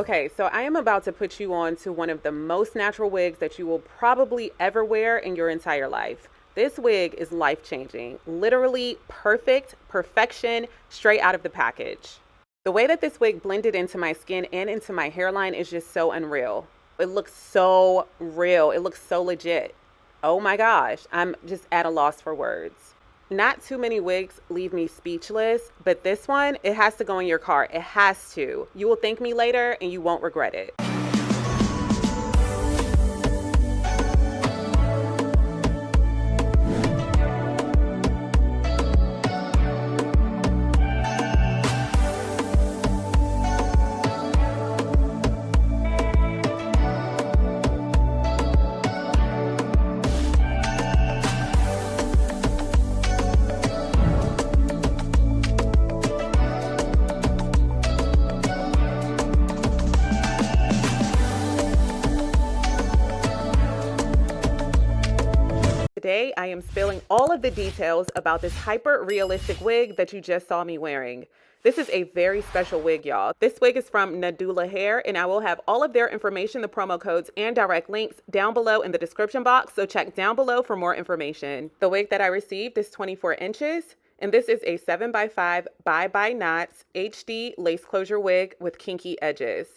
Okay, so I am about to put you on to one of the most natural wigs that you will probably ever wear in your entire life. This wig is life-changing, literally perfect, perfection, straight out of the package. The way that this wig blended into my skin and into my hairline is just so unreal. It looks so real. It looks so legit. Oh my gosh, I'm just at a loss for words. Not too many wigs leave me speechless, but this one, it has to go in your car. It has to. You will thank me later and you won't regret it. Today, I am spilling all of the details about this hyper-realistic wig that you just saw me wearing. This is a very special wig, y'all. This wig is from Nadula Hair, and I will have all of their information, the promo codes, and direct links down below in the description box, so check down below for more information. The wig that I received is 24 inches, and this is a 7x5 by knots HD lace closure wig with kinky edges.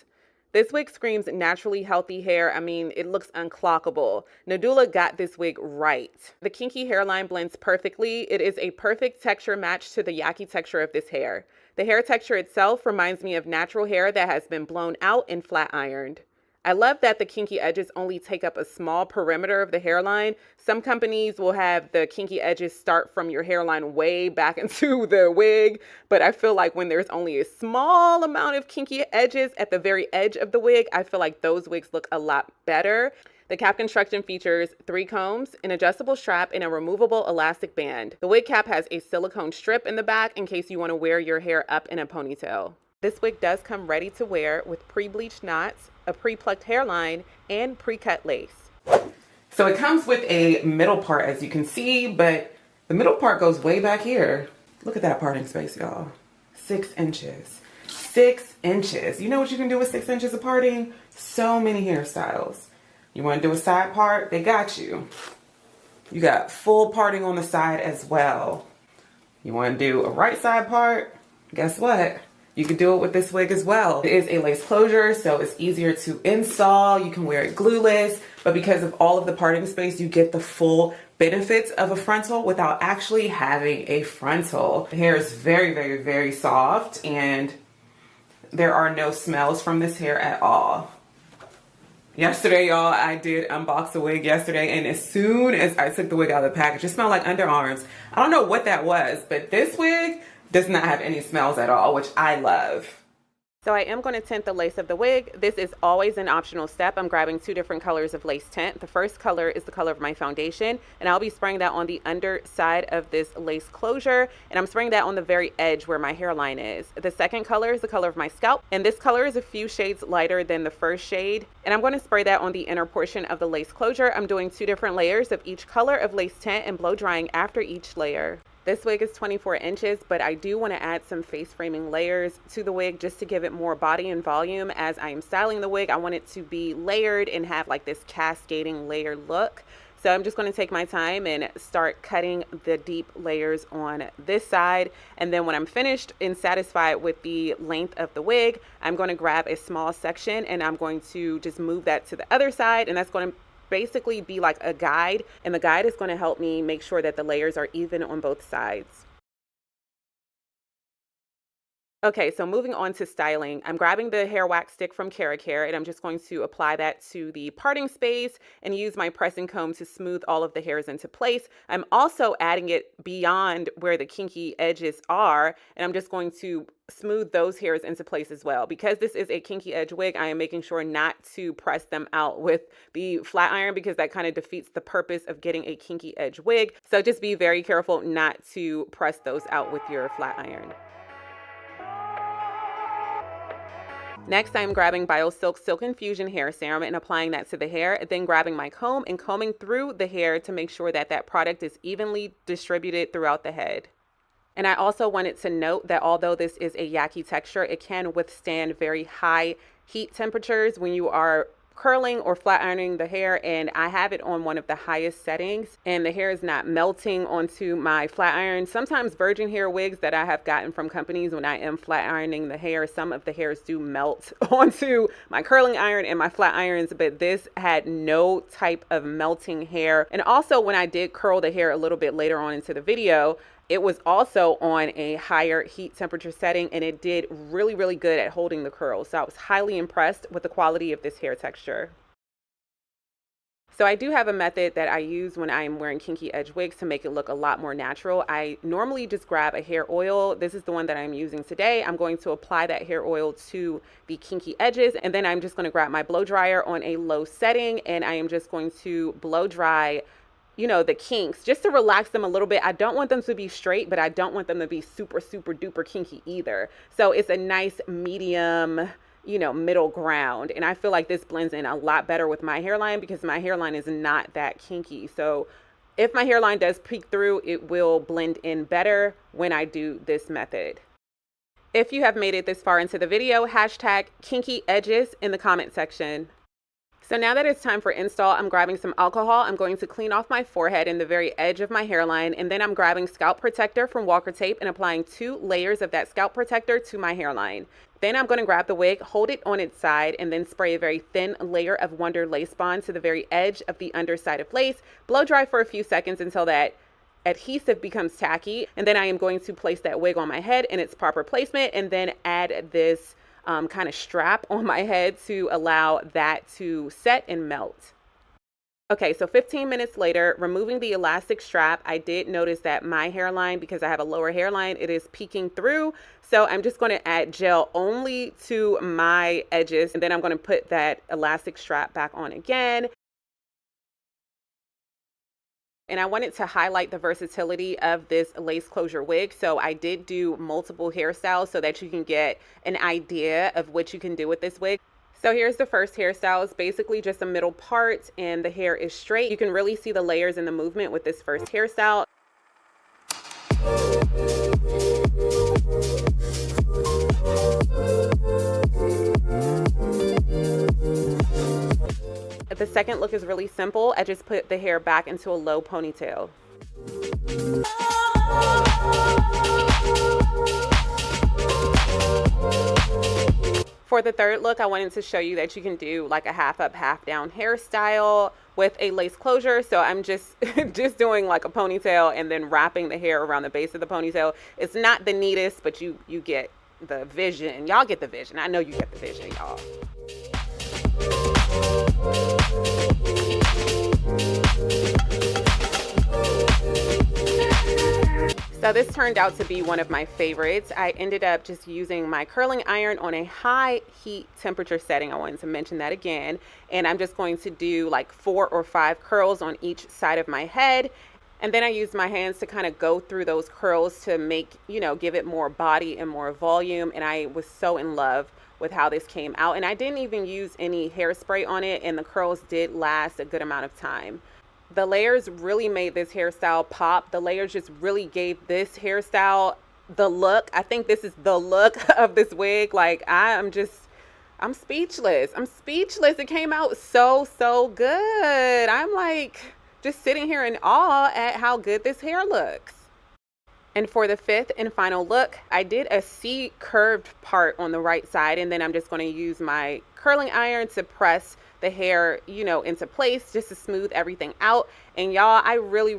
This wig screams naturally healthy hair. I mean, it looks unclockable. Nadula got this wig right. The kinky hairline blends perfectly. It is a perfect texture match to the Yaki texture of this hair. The hair texture itself reminds me of natural hair that has been blown out and flat ironed. I love that the kinky edges only take up a small perimeter of the hairline. Some companies will have the kinky edges start from your hairline way back into the wig, but I feel like when there's only a small amount of kinky edges at the very edge of the wig, I feel like those wigs look a lot better. The cap construction features 3 combs, an adjustable strap, and a removable elastic band. The wig cap has a silicone strip in the back in case you want to wear your hair up in a ponytail. This wig does come ready to wear with pre-bleached knots, a pre-plucked hairline, and pre-cut lace. So it comes with a middle part, as you can see, but the middle part goes way back here. Look at that parting space, y'all. 6 inches. 6 inches. You know what you can do with 6 inches of parting? So many hairstyles. You want to do a side part? They got you. You got full parting on the side as well. You want to do a right side part? Guess what? You can do it with this wig as well. It is a lace closure, so it's easier to install. You can wear it glueless, but because of all of the parting space, you get the full benefits of a frontal without actually having a frontal. The hair is very, very, very soft, and there are no smells from this hair at all. Yesterday, y'all, I did unbox a wig yesterday, and as soon as I took the wig out of the package, it smelled like underarms. I don't know what that was, but this wig does not have any smells at all, which I love. So I am going to tint the lace of the wig. This is always an optional step. I'm grabbing 2 different colors of lace tint. The first color is the color of my foundation, and I'll be spraying that on the underside of this lace closure, and I'm spraying that on the very edge where my hairline is. The second color is the color of my scalp, and this color is a few shades lighter than the first shade, and I'm going to spray that on the inner portion of the lace closure. I'm doing 2 different layers of each color of lace tint and blow drying after each layer. This wig is 24 inches, but I do want to add some face framing layers to the wig just to give it more body and volume. As I am styling the wig, I want it to be layered and have like this cascading layer look. So I'm just going to take my time and start cutting the deep layers on this side. And then when I'm finished and satisfied with the length of the wig, I'm going to grab a small section and I'm going to just move that to the other side, and that's going to basically be like a guide, and the guide is going to help me make sure that the layers are even on both sides. Okay, so moving on to styling, I'm grabbing the hair wax stick from Care, and I'm just going to apply that to the parting space and use my pressing comb to smooth all of the hairs into place. I'm also adding it beyond where the kinky edges are, and I'm just going to smooth those hairs into place as well. Because this is a kinky edge wig, I am making sure not to press them out with the flat iron, because that kind of defeats the purpose of getting a kinky edge wig. So just be very careful not to press those out with your flat iron. Next, I'm grabbing BioSilk Silk Infusion Hair Serum and applying that to the hair, then grabbing my comb and combing through the hair to make sure that that product is evenly distributed throughout the head. And I also wanted to note that although this is a Yaki texture, it can withstand very high heat temperatures when you are curling or flat ironing the hair, and I have it on one of the highest settings, and the hair is not melting onto my flat iron. Sometimes virgin hair wigs that I have gotten from companies, when I am flat ironing the hair, some of the hairs do melt onto my curling iron and my flat irons, but this had no type of melting hair. And also, when I did curl the hair a little bit later on into the video, it was also on a higher heat temperature setting, and it did really, really good at holding the curls. So I was highly impressed with the quality of this hair texture. So I do have a method that I use when I am wearing kinky edge wigs to make it look a lot more natural. I normally just grab a hair oil. This is the one that I'm using today. I'm going to apply that hair oil to the kinky edges, and then I'm just going to grab my blow dryer on a low setting, and I am just going to blow dry, you know, the kinks, just to relax them a little bit. I don't want them to be straight, but I don't want them to be super, super duper kinky either. So it's a nice medium, you know, middle ground. And I feel like this blends in a lot better with my hairline because my hairline is not that kinky. So if my hairline does peek through, it will blend in better when I do this method. If you have made it this far into the video, hashtag kinky edges in the comment section. So now that it's time for install, I'm grabbing some alcohol. I'm going to clean off my forehead and the very edge of my hairline, and then I'm grabbing scalp protector from Walker Tape and applying 2 layers of that scalp protector to my hairline. Then I'm going to grab the wig, hold it on its side, and then spray a very thin layer of Wonder Lace Bond to the very edge of the underside of lace. Blow dry for a few seconds until that adhesive becomes tacky, and then I am going to place that wig on my head in its proper placement, and then add this kind of strap on my head to allow that to set and melt. Okay, so 15 minutes later, removing the elastic strap, I did notice that my hairline, because I have a lower hairline, it is peeking through. So I'm just going to add gel only to my edges, and then I'm going to put that elastic strap back on again. And I wanted to highlight the versatility of this lace closure wig. So I did do multiple hairstyles so that you can get an idea of what you can do with this wig. So here's the first hairstyle. It's basically just a middle part and the hair is straight. You can really see the layers in the movement with this first hairstyle. The second look is really simple. I just put the hair back into a low ponytail. For the third look, I wanted to show you that you can do like a half up, half down hairstyle with a lace closure. So I'm just doing like a ponytail and then wrapping the hair around the base of the ponytail. It's not the neatest, but you get the vision. Y'all get the vision. I know you get the vision, y'all. So this turned out to be one of my favorites. I ended up just using my curling iron on a high heat temperature setting. I wanted to mention that again. And I'm just going to do like 4 or 5 curls on each side of my head. And then I used my hands to kind of go through those curls to make, you know, give it more body and more volume. And I was so in love with how this came out. And I didn't even use any hairspray on it, and the curls did last a good amount of time. The layers really made this hairstyle pop. The layers just really gave this hairstyle the look. I think this is the look of this wig. Like I'm speechless. I'm speechless. It came out so good. I'm like just sitting here in awe at how good this hair looks. And for the 5th and final look, I did a C curved part on the right side, and then I'm just going to use my curling iron to press the hair, you know, into place just to smooth everything out. And y'all, I really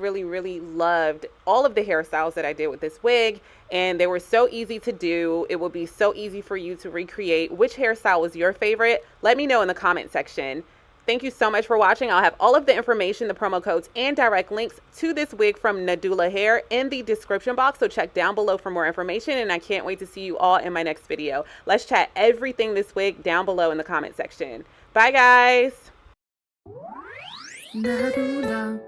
loved all of the hairstyles that I did with this wig, and they were so easy to do. It will be so easy for you to recreate. Which hairstyle was your favorite? Let me know in the comment section. Thank you so much for watching. I'll have all of the information, the promo codes, and direct links to this wig from Nadula Hair in the description box. So check down below for more information, and I can't wait to see you all in my next video. Let's chat everything this wig down below in the comment section. Bye, guys. Nadula.